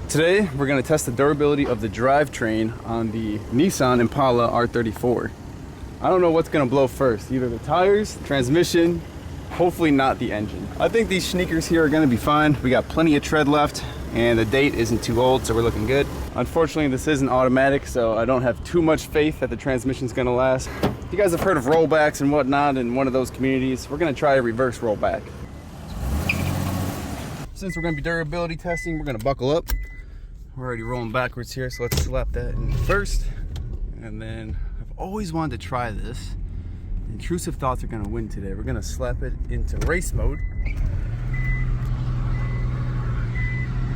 Today, we're gonna test the durability of the drivetrain on the Nissan Impala R34. I don't know what's gonna blow first, either the tires, transmission, hopefully not the engine. I think these sneakers here are gonna be fine. We got plenty of tread left, and the date isn't too old, so we're looking good. Unfortunately, this isn't automatic, so I don't have too much faith that the transmission's gonna last. You guys have heard of rollbacks and whatnot in one of those communities. We're gonna try a reverse rollback. Since we're gonna be durability testing, we're gonna buckle up. We're already rolling backwards here, so let's slap that in first. And then, I've always wanted to try this. Intrusive thoughts are gonna win today. We're gonna slap it into race mode.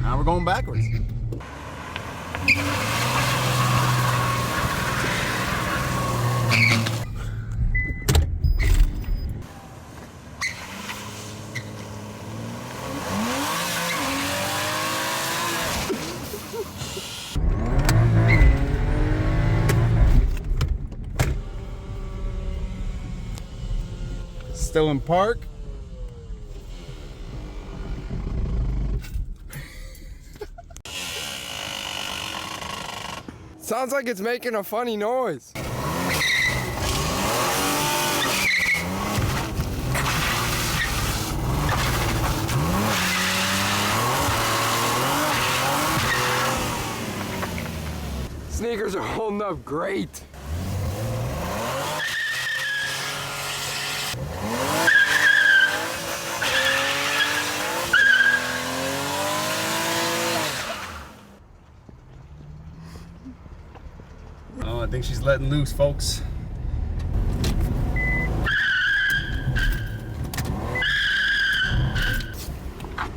Now we're going backwards. Still in park. Sounds like it's making a funny noise. Sneakers are holding up great. Oh, I think she's letting loose, folks. I'm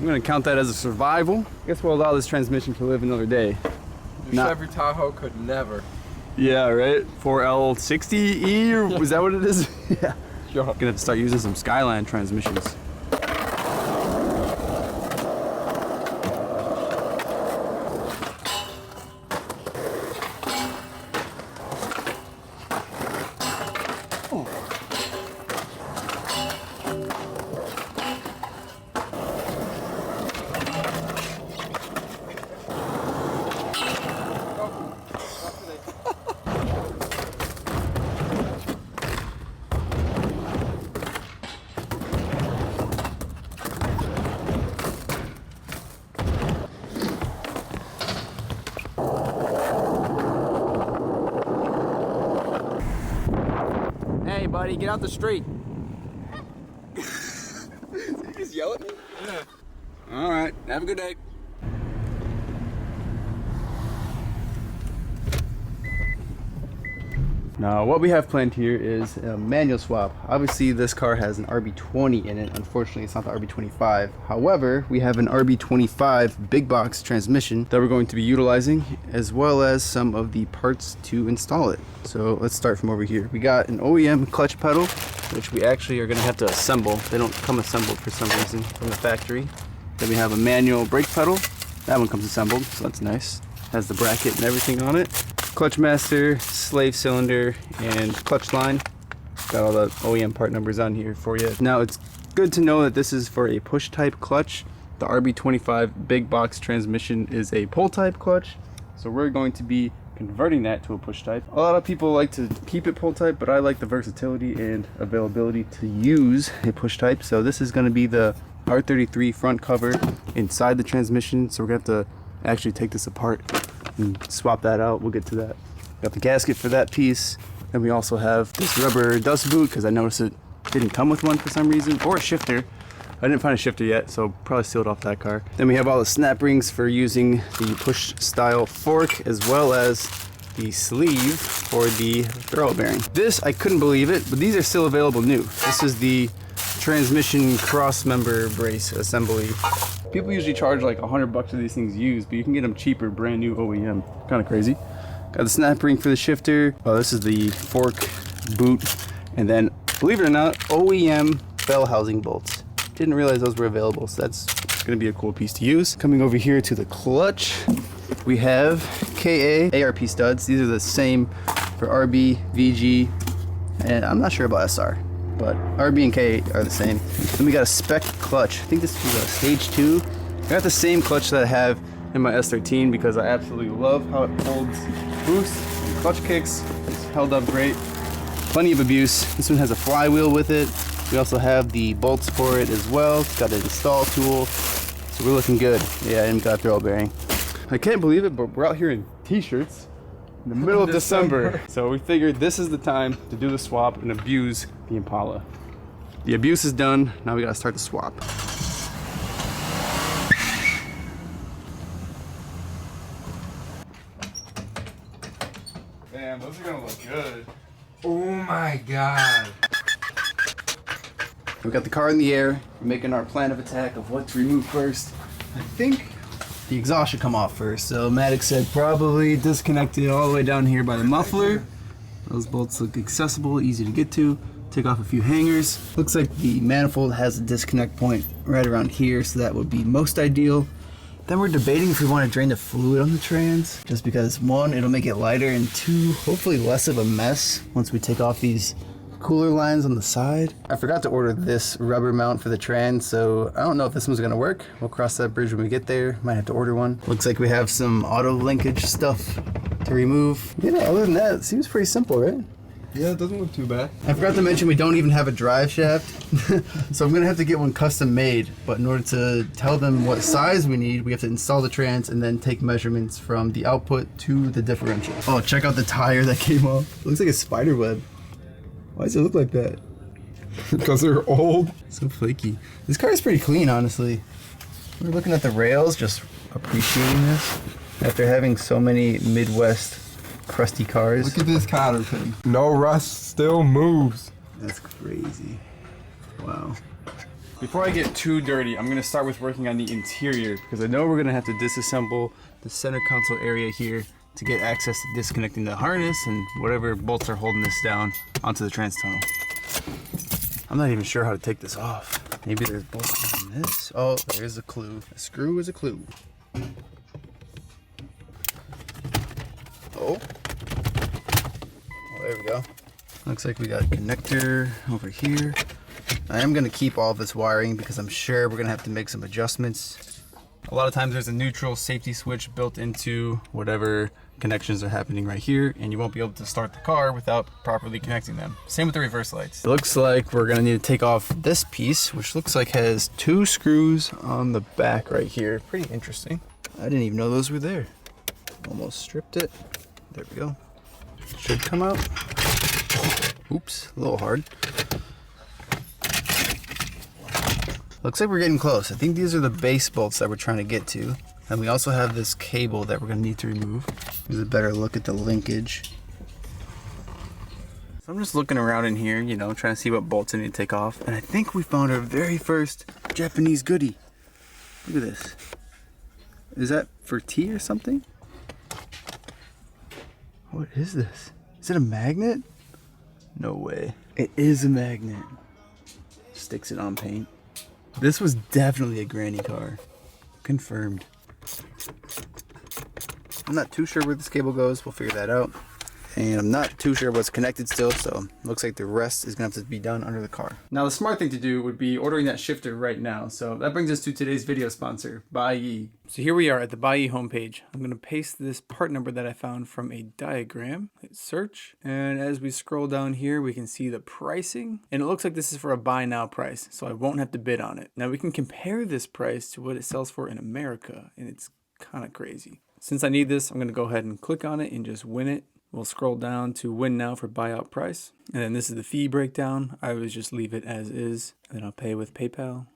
gonna count that as a survival. I guess we'll allow this transmission to live another day. Your Chevy Tahoe could never. Yeah, right? 4L60E, or was that what it is? Yeah. Sure. Gonna have to start using some Skyline transmissions. Hey buddy, get out the street. Did you just yell at me? Yeah. All right, have a good day. Now, what we have planned here is a manual swap. Obviously, this car has an RB20 in it. Unfortunately, it's not the RB25. However, we have an RB25 big box transmission that we're going to be utilizing, as well as some of the parts to install it. So let's start from over here. We got an OEM clutch pedal, which we actually are gonna have to assemble. They don't come assembled for some reason from the factory. Then we have a manual brake pedal. That one comes assembled, so that's nice. Has the bracket and everything on it. Clutch master, slave cylinder, and clutch line. Got all the OEM part numbers on here for you. Now, it's good to know that this is for a push type clutch. The RB25 big box transmission is a pull type clutch, so we're going to be converting that to a push type. A lot of people like to keep it pull type, but I like the versatility and availability to use a push type. So this is going to be the R33 front cover inside the transmission, so we're going to have to actually take this apart and swap that out. We'll get to that. Got the gasket for that piece. Then we also have this rubber dust boot, because I noticed it didn't come with one for some reason, or a shifter. I didn't find a shifter yet, so probably sealed off that car. Then we have all the snap rings for using the push style fork, as well as the sleeve for the throw bearing. This, I couldn't believe it, but these are still available new. This is the transmission cross member brace assembly. People usually charge like $100 for these things used, but you can get them cheaper, brand new OEM. Kind of crazy. Got the snap ring for the shifter. Oh, this is the fork boot. And then, believe it or not, OEM bell housing bolts. Didn't realize those were available, so that's gonna be a cool piece to use. Coming over here to the clutch, we have KA ARP studs. These are the same for RB, VG, and I'm not sure about SR, but RB and K are the same. Then we got a spec clutch. I think this is a stage 2 I got the same clutch that I have in my S13 because I absolutely love how it holds boost and clutch kicks. It's held up great. Plenty of abuse. This one has a flywheel with it. We also have the bolts for it as well. It's got an install tool. So we're looking good. Yeah, I didn't got a throw bearing. I can't believe it, but we're out here in t-shirts in the middle of December. So we figured this is the time to do the swap and abuse the Impala. The abuse is done. Now we gotta start the swap. Damn, those are gonna look good. Oh my God. We got the car in the air. We're making our plan of attack of what to remove first. I think the exhaust should come off first. So Maddox said probably disconnect it all the way down here by the muffler. Those bolts look accessible, easy to get to. Take off a few hangers. Looks like the manifold has a disconnect point right around here, so that would be most ideal. Then we're debating if we want to drain the fluid on the trans, just because one, it'll make it lighter, and two, hopefully less of a mess once we take off these cooler lines on the side. I forgot to order this rubber mount for the trans, so I don't know if this one's gonna work. We'll cross that bridge when we get there. Might have to order one. Looks like we have some auto linkage stuff to remove. Yeah, other than that, it seems pretty simple, right? Yeah, it doesn't look too bad. I forgot to mention we don't even have a drive shaft, so I'm gonna have to get one custom made. But in order to tell them what size we need, we have to install the trans and then take measurements from the output to the differential. Oh, check out the tire that came off. It looks like a spider web. Why does it look like that? Because they're old. So flaky. This car is pretty clean, honestly. We're looking at the rails, just appreciating this. After having so many Midwest crusty cars. Look at this cotter pin. No rust, still moves. That's crazy. Wow. Before I get too dirty, I'm gonna start with working on the interior because I know we're gonna have to disassemble the center console area here to get access to disconnecting the harness and whatever bolts are holding this down onto the trans tunnel. I'm not even sure how to take this off. Maybe there's bolts on this. Oh, there's a clue. A screw is a clue. Oh, there we go. Looks like we got a connector over here. I am gonna keep all this wiring because I'm sure we're gonna have to make some adjustments. A lot of times there's a neutral safety switch built into whatever connections are happening right here, and you won't be able to start the car without properly connecting them. Same with the reverse lights. It looks like we're gonna need to take off this piece, which looks like has 2 screws on the back right here. Pretty interesting. I didn't even know those were there. Almost stripped it. There we go. Should come out. Oops, a little hard. Looks like we're getting close. I think these are the base bolts that we're trying to get to. And we also have this cable that we're gonna need to remove. Here's a better look at the linkage. So I'm just looking around in here, you know, trying to see what bolts I need to take off. And I think we found our very first Japanese goodie. Look at this. Is that for tea or something? What is this? Is it a magnet? No way. It is a magnet. Sticks it on paint. This was definitely a granny car. Confirmed. I'm not too sure where this cable goes. We'll figure that out. And I'm not too sure what's connected still, so looks like the rest is gonna have to be done under the car. Now the smart thing to do would be ordering that shifter right now. So that brings us to today's video sponsor, Baiyi. So here we are at the Baiyi homepage. I'm gonna paste this part number that I found from a diagram. Hit search, and as we scroll down here, we can see the pricing. And it looks like this is for a buy now price, so I won't have to bid on it. Now we can compare this price to what it sells for in America, and it's kind of crazy. Since I need this, I'm gonna go ahead and click on it and just win it. We'll scroll down to win now for buyout price. And then this is the fee breakdown. I always just leave it as is. And then I'll pay with PayPal.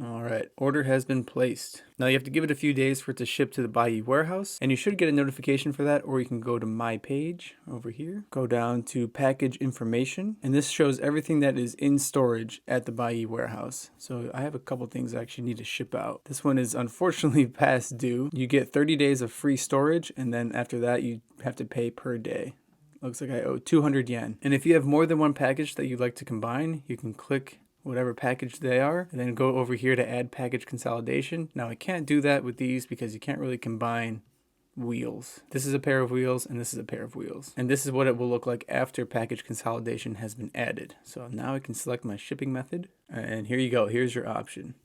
All right, order has been placed. Now you have to give it a few days for it to ship to the Baiyi warehouse, and you should get a notification for that, or you can go to my page over here, go down to package information, and this shows everything that is in storage at the Baiyi warehouse. So I have a couple things I actually need to ship out. This one is unfortunately past due. You get 30 days of free storage, and then after that you have to pay per day. Looks like I owe 200 yen. And if you have more than one package that you'd like to combine, you can click whatever package they are, and then go over here to add package consolidation. Now I can't do that with these because you can't really combine wheels. This is a pair of wheels and this is a pair of wheels. And this is what it will look like after package consolidation has been added. So now I can select my shipping method, and here you go. Here's your option.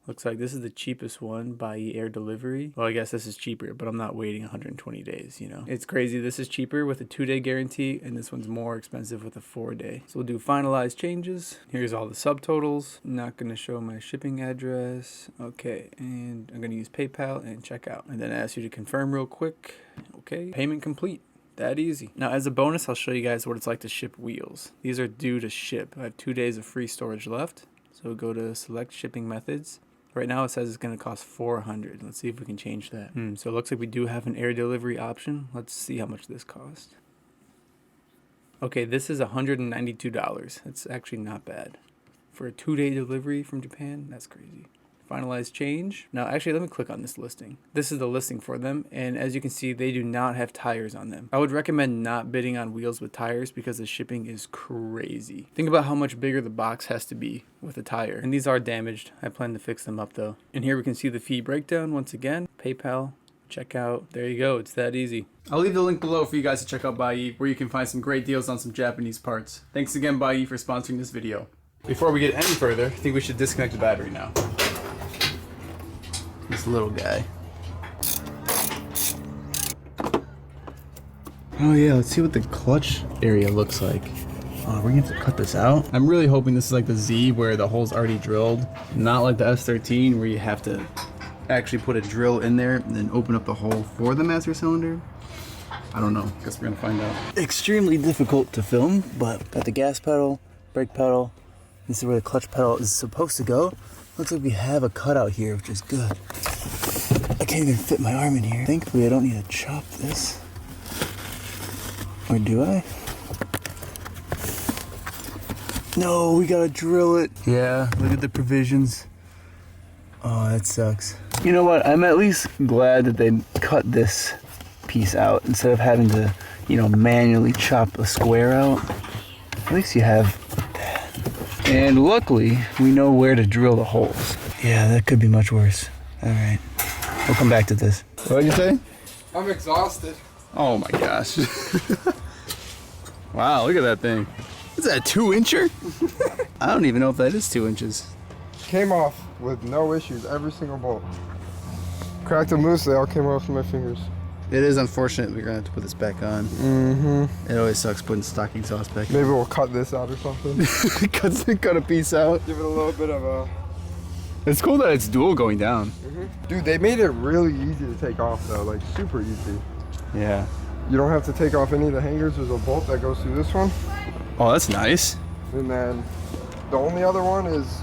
Looks like this is the cheapest one by air delivery. Well, I guess this is cheaper, but I'm not waiting 120 days, you know. It's crazy. This is cheaper with a 2-day guarantee, and this one's more expensive with a 4-day. So we'll do finalized changes. Here's all the subtotals. Not going to show my shipping address. Okay, and I'm going to use PayPal and checkout. And then ask you to confirm real quick. Okay, payment complete. That easy. Now, as a bonus, I'll show you guys what it's like to ship wheels. These are due to ship. I have 2 days of free storage left. So go to select shipping methods. Right now it says it's going to cost $400. Let's see if we can change that. So it looks like we do have an air delivery option. Let's see how much this costs. Okay, this is $192. It's actually not bad. For a 2-day delivery from Japan, that's crazy. Finalize change. Now, actually, let me click on this listing. This is the listing for them, and as you can see, they do not have tires on them. I would recommend not bidding on wheels with tires because the shipping is crazy. Think about how much bigger the box has to be with a tire. And these are damaged. I plan to fix them up though. And here we can see the fee breakdown once again. PayPal, checkout. There you go. It's that easy. I'll leave the link below for you guys to check out Bai, where you can find some great deals on some Japanese parts. Thanks again, Bai, for sponsoring this video. Before we get any further, I think we should disconnect the battery now. This little guy. Oh yeah, let's see what the clutch area looks like. Oh, we're gonna have to cut this out. I'm really hoping this is like the Z where the hole's already drilled. Not like the S13 where you have to actually put a drill in there and then open up the hole for the master cylinder. I don't know, guess we're gonna find out. Extremely difficult to film, but got the gas pedal, brake pedal. This is where the clutch pedal is supposed to go. Looks like we have a cutout here, which is good. I can't even fit my arm in here. Thankfully, I don't need to chop this. Or do I? No, we gotta drill it. Yeah, look at the provisions. Oh, that sucks. You know what? I'm at least glad that they cut this piece out instead of having to, you know, manually chop a square out. At least you have that. And luckily, we know where to drill the holes. Yeah, that could be much worse. All right, we'll come back to this. What did you say? I'm exhausted. Oh my gosh. Wow, look at that thing. Is that a 2-incher? I don't even know if that is 2 inches. Came off with no issues, every single bolt. Cracked them loose, they all came off my fingers. It is unfortunate we're gonna have to put this back on. Mm-hmm. It always sucks putting stock exhaust back in. Maybe we'll cut this out or something. cut a piece out. Give it a little bit of a... It's cool that it's dual going down. Mm-hmm. Dude, they made it really easy to take off though, like super easy. Yeah. You don't have to take off any of the hangers. There's a bolt that goes through this one. Oh, that's nice. And then the only other one is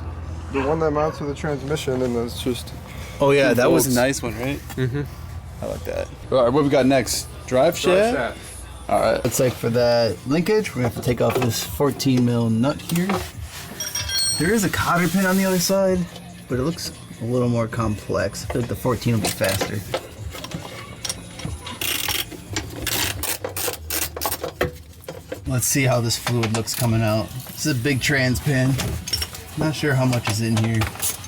the one that mounts to the transmission, and it's just... Oh yeah, that was bolts. a nice one, right? Mm-hmm. I like that. All right, what we got next? Drive shaft? All right. It's like for that linkage, we're gonna have to take off this 14 mil nut here. There is a cotter pin on the other side, but it looks a little more complex. I feel like the 14 will be faster. Let's see how this fluid looks coming out. This is a big trans pin. Not sure how much is in here.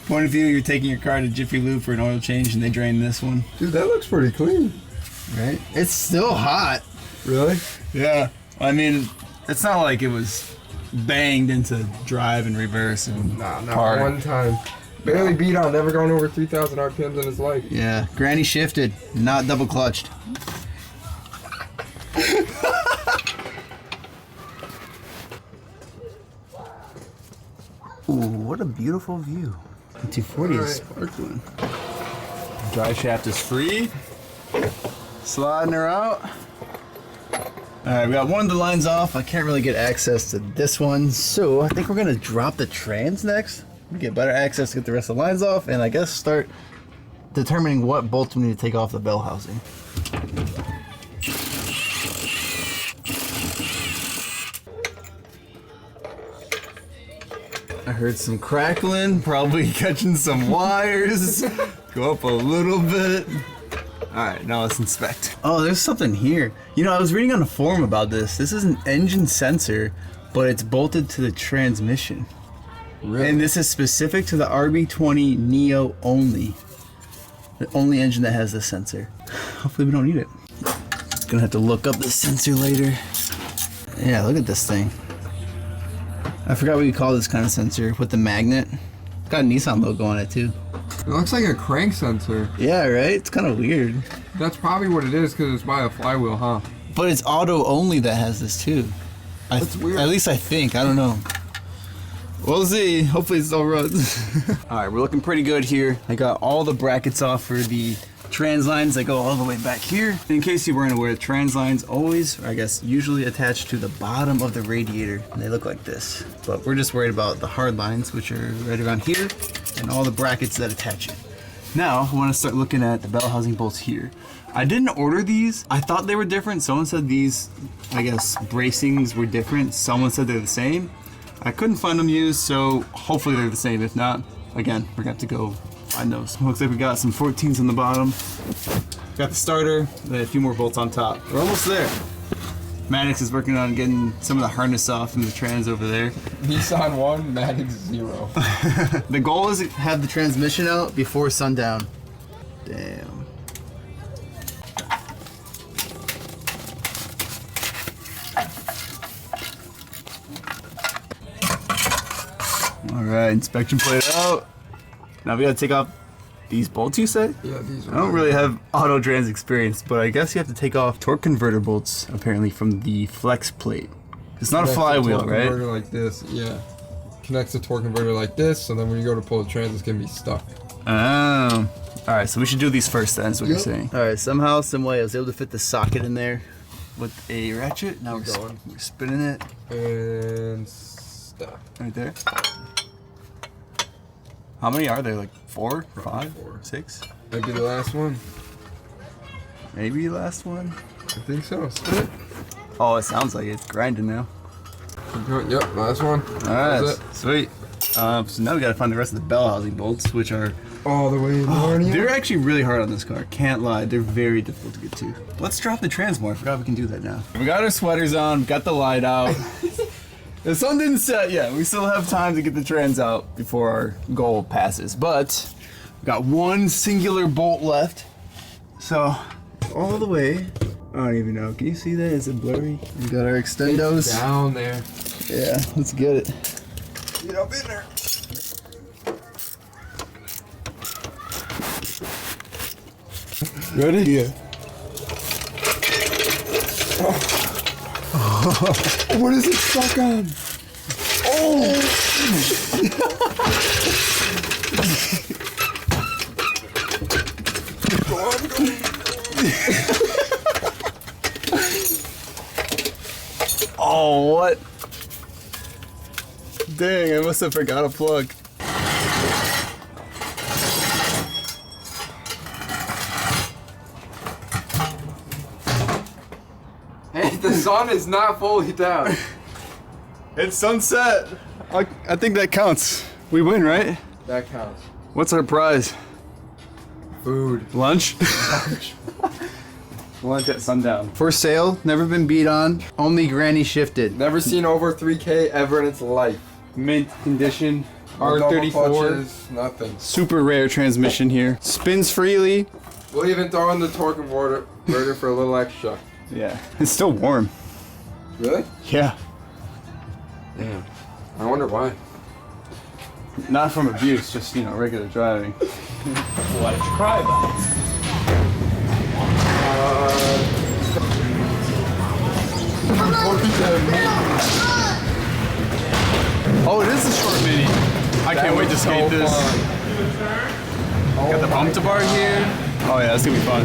Point of view, you're taking your car to Jiffy Lube for an oil change and they drain this one. Dude, that looks pretty clean. Right? It's still hot. Really? Yeah. I mean, it's not like it was banged into drive and reverse and Nah, not park. one time. Barely beat out, never gone over 3,000 RPMs in his life. Yeah. Granny shifted, not double clutched. Ooh, what a beautiful view. The 240 is sparkling. Drive shaft is free. Sliding her out. Alright, we got one of the lines off. I can't really get access to this one, so I think we're gonna drop the trans next. We get better access to get the rest of the lines off, and I guess start determining what bolts we need to take off the bell housing. I heard some crackling, probably catching some wires. Go up a little bit. All right, now let's inspect. Oh, there's something here. You know, I was reading on a forum about this. This is an engine sensor, but it's bolted to the transmission. Really? And this is specific to the RB20 Neo only. The only engine that has this sensor. Hopefully we don't need it. Gonna have to look up the sensor later. Yeah, look at this thing. I forgot what you call this kind of sensor with the magnet. Got a Nissan logo on it too. It looks like a crank sensor. Yeah, right? It's kind of weird. That's probably what it is because it's by a flywheel, huh? But it's auto only that has this too. That's weird. At least I think. I don't know. We'll see. Hopefully it still runs. Alright, we're looking pretty good here. I got all the brackets off for the trans lines that go all the way back here. In case you weren't aware, trans lines always, or I guess usually attached to the bottom of the radiator. And they look like this. But we're just worried about the hard lines, which are right around here, and all the brackets that attach it. Now, I want to start looking at the bell housing bolts here. I didn't order these. I thought they were different. Someone said these, I guess, bracings were different. Someone said they're the same. I couldn't find them used, so hopefully they're the same. If not, again, we're gonna have to go find those. Looks like we got some 14s on the bottom. Got the starter, then a few more bolts on top. We're almost there. Maddox is working on getting some of the harness off from the trans over there. Nissan 1, Maddox 0. The goal is to have the transmission out before sundown. Damn. Alright, inspection plate out. Now we gotta take off these bolts, you said? Yeah, these are. I don't really have auto trans experience, but I guess you have to take off torque converter bolts, apparently, from the flex plate. It's not a flywheel, torque right? Converter like this, yeah. Connects the torque converter like this, so then when you go to pull the trans, it's gonna be stuck. Oh. Alright, so we should do these first then, is what you're saying. Alright, somehow, some way, I was able to fit the socket in there with a ratchet. Now we're spinning it. And stop. Right there. How many are there? Like 4, 5, 4. 6? Might be the last one. Maybe last one. I think so. Spin it. Oh, it sounds like it's grinding now. Keep going. Yep, last one. Alright, That's it. sweet. So now we gotta find the rest of the bell housing bolts, which are... All the way in the morning. They're actually really hard on this car. Can't lie, they're very difficult to get to. Let's drop the trans more. I forgot we can do that now. We got our sweaters on, got the light out. The sun didn't set yet. We still have time to get the trans out before our goal passes. But we got one singular bolt left. So all the way. I don't even know. Can you see that? Is it blurry? We got our extendos. Down there. Yeah, let's get it. Get up in there. Ready? Yeah. What is it stuck on? Oh! Go on, go. Oh, what? Dang, I must have forgot a plug. Hey, the sun is not fully down. It's sunset. I think that counts. We win, right? That counts. What's our prize? Food. Lunch? Lunch at sundown. For sale, never been beat on, only granny shifted. Never seen over 3K ever in its life. Mint condition, No double R34. clutches, nothing. Super rare transmission here. Spins freely. We'll even throw in the torque converter for a little extra. Yeah, it's still warm. Really? Yeah, Damn. I wonder why. not from abuse, just, regular driving. Why did you cry about it? Oh, it is a short mini. I can't wait to skate this. Got the bump to bar here. Oh yeah, that's gonna be fun.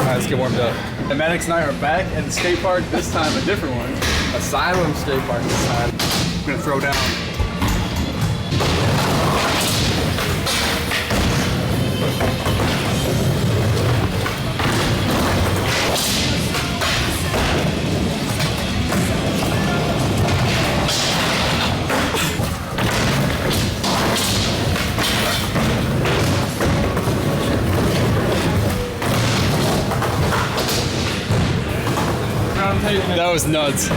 Alright, let's get warmed up. And Maddox and I are back at the skate park, this time a different one. Asylum skate park this time. I'm gonna throw down. That was nuts.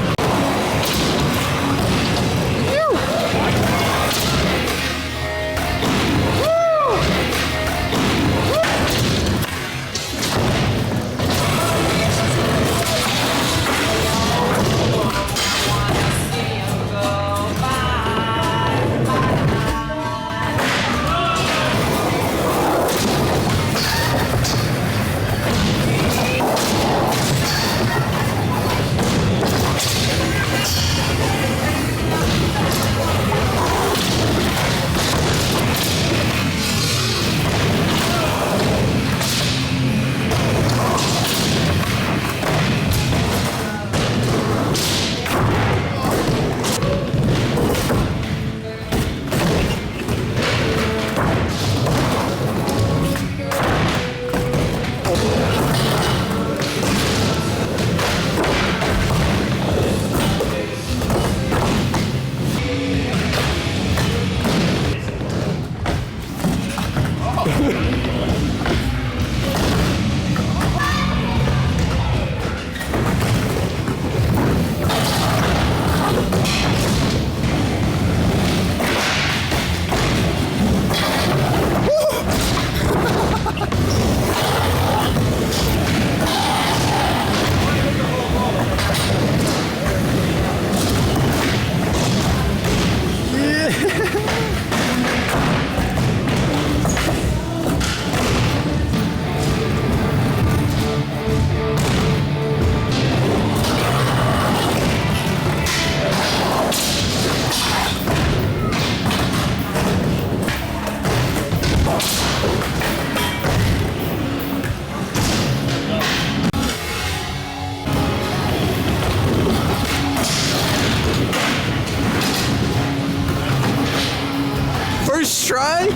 First try?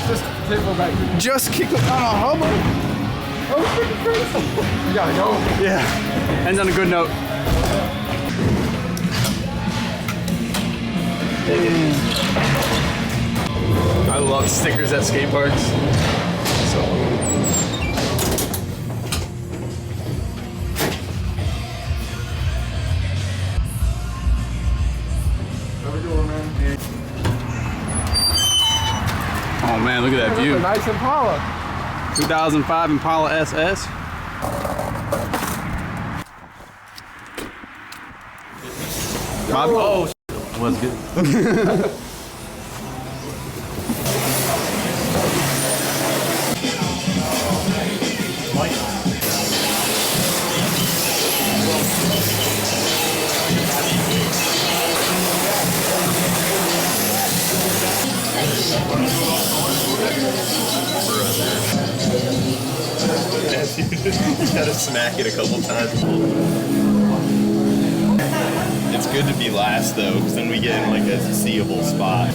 Just table back. Just kicked it on a humble. Oh, freaking crazy. You gotta go. Yeah. Ends on a good note. I love stickers at skate parks. So. How we doing, man? Oh man, look at that view. A nice Impala. 2005 Impala SS. Oh, was good. You gotta smack it a couple times. It's good to be last though, because then we get in like a seeable spot.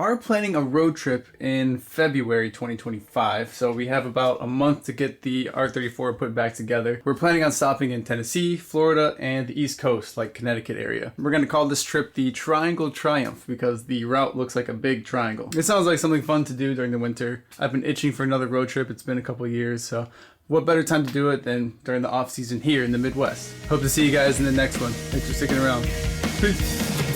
are planning a road trip in February 2025, so we have about a month to get the R34 put back together. We're planning on stopping in Tennessee, Florida, and the East Coast, like Connecticut area. We're going to call this trip the Triangle Triumph because the route looks like a big triangle. It sounds like something fun to do during the winter. I've been itching for another road trip. It's been a couple of years, so what better time to do it than during the off season here in the Midwest. Hope to see you guys in the next one. Thanks for sticking around. Peace.